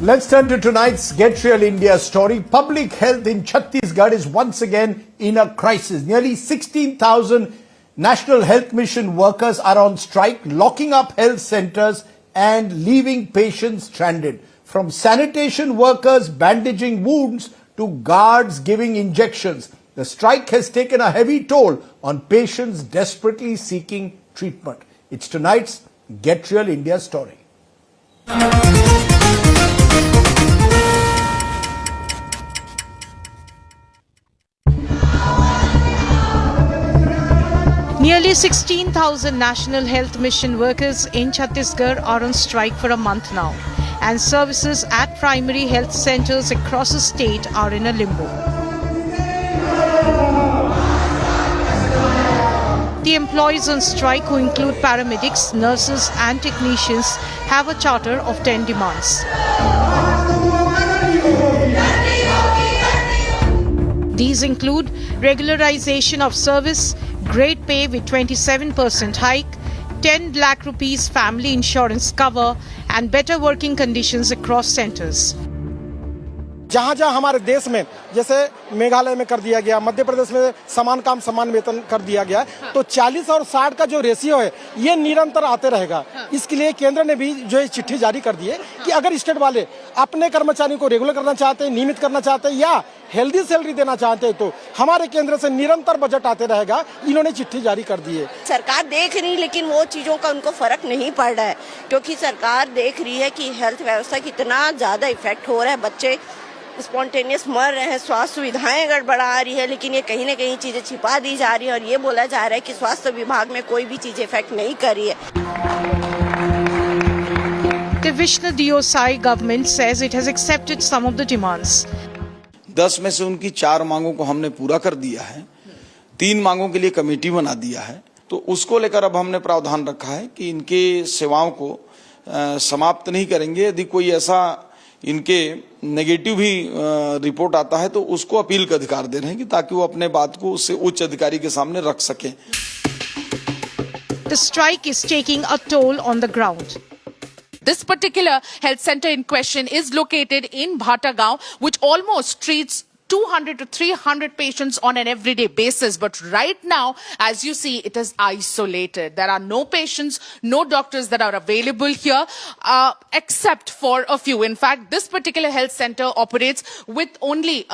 Let's turn to tonight's Get Real India story. Public health in Chhattisgarh is once again in a crisis. Nearly 16,000 National Health Mission workers are on strike, locking up health centers and leaving patients stranded. From sanitation workers bandaging wounds to guards giving injections, the strike has taken a heavy toll on patients desperately seeking treatment. It's tonight's Get Real India story. Nearly 16,000 National Health Mission workers in Chhattisgarh are on strike for a month now, and services at primary health centers across the state are in a limbo. The employees on strike, who include paramedics, nurses and technicians, have a charter of 10 demands. These include regularization of service, great pay with 27% hike, 10 lakh rupees family insurance cover and better working conditions across centers. जहाँ जहाँ हमारे देश में जैसे मेघालय में कर दिया गया, मध्य प्रदेश में समान काम समान वेतन कर दिया गया, तो 40 और 60 का जो रेशियो है ये निरंतर आते रहेगा। इसके लिए केंद्र ने भी जो है चिट्ठी जारी कर दी है कि अगर स्टेट वाले अपने कर्मचारियों को रेगुलर करना चाहते हैं, नियमित करना चाहते हैं या हेल्दी सैलरी देना चाहते हैं तो हमारे केंद्र से निरंतर बजट आते रहेगा। इन्होंने चिट्ठी जारी कर दी है। सरकार देख रही, लेकिन वो चीजों का उनको फर्क नहीं पड़ रहा है, क्योंकि सरकार देख रही है कि हेल्थ व्यवस्था कितना ज्यादा इफेक्ट हो रहा है, बच्चे स्पॉन्टेनियस मर रहे हैं, स्वास्थ्य सुविधाएं गड़बड़ा रही है, लेकिन ये कहीं न कहीं चीजें छिपा दी जा रही है और ये बोला जा रहा है कि स्वास्थ्य विभाग में कोई भी चीज इफेक्ट नहीं कर रही है। The Vishnu Diosai government says it has accepted some of the demands. 10 में से उनकी 4 मांगों को हमने पूरा कर दिया है, 3 मांगों के लिए कमेटी बना दिया है, तो उसको लेकर अब हमने प्रावधान रखा है कि इनके सेवाओं को समाप्त नहीं करेंगे। यदि कोई ऐसा इनके नेगेटिव भी रिपोर्ट आता है तो उसको अपील का अधिकार दे रहे हैं कि ताकि वो अपने बात को उससे उच्च अधिकारी के सामने रख सकें। The strike is taking a toll on the ground. This particular health center in question is located in Bhatagaon, which almost treats 200 to 300 patients on an everyday basis. But right now, as you see, it is isolated. There are no patients, no doctors that are available here, except for a few. In fact, this particular health center operates with only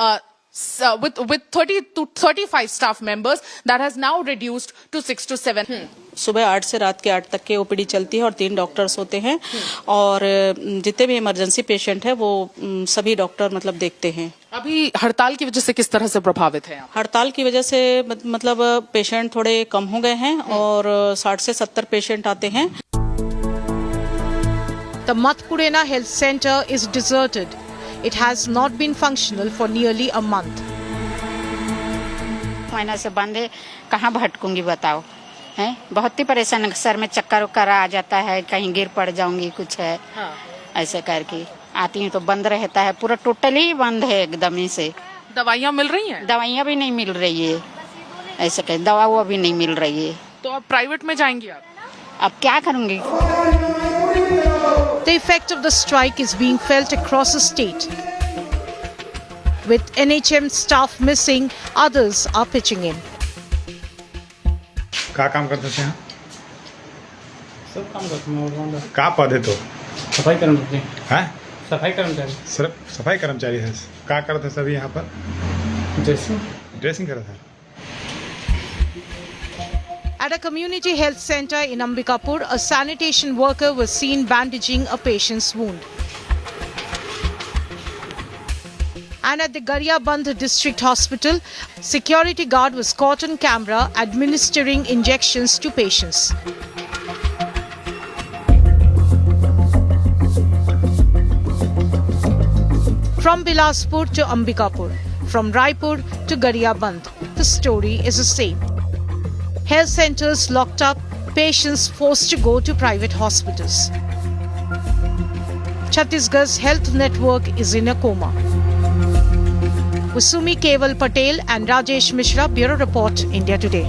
with 30 to 35 staff members. That has now reduced to 6 to 7. सुबह 8 से रात के 8 तक के OPD चलती है और 3 doctors होते हैं और जितने भी इमरजेंसी पेशेंट है वो सभी डॉक्टर मतलब देखते हैं। अभी हड़ताल की वजह से किस तरह से प्रभावित है? हड़ताल की वजह से मतलब पेशेंट थोड़े कम हो गए हैं और 60 से 70 पेशेंट आते हैं। The Matpurena Health Center is deserted. It has not been functional for nearly a month. महीना से बंद है, कहाँ भटकूंगी बताओ, हैं? बहुत ही परेशान, सर में चक्कर उक्कर आ जाता है, कहीं गिर पड़ जाऊंगी कुछ है। ऐसे करके आती हूँ तो बंद रहता है, पूरा टोटली बंद है एकदम ही से। दवाइयाँ मिल रही हैं? दवाइयाँ भी नहीं मिल रही है, ऐसे कहीं दवा वो भी नहीं मिल रही है। तो आप प्राइवेट में जाएंगी आप? अब क्या करूँगी? The effect of the strike is being felt across the state. With NHM staff missing, others are pitching in. क्या काम करते थे? सब काम करते हैं। क्या पद है तो? सफाई कर्मचारी। हैं? सफाई कर्मचारी। सिर्फ सफाई कर्मचारी है। क्या करते थे सभी यहाँ पर? ड्रेसिंग कर रहे थे। At a community health center in Ambikapur, a sanitation worker was seen bandaging a patient's wound. And at the Gariyabandh District Hospital, security guard was caught on camera administering injections to patients. From Bilaspur to Ambikapur, from Raipur to Gariyabandh, the story is the same. Health centers locked up, patients forced to go to private hospitals. Chhattisgarh's health network is in a coma. With Sumi Keval Patel and Rajesh Mishra, Bureau Report, India Today.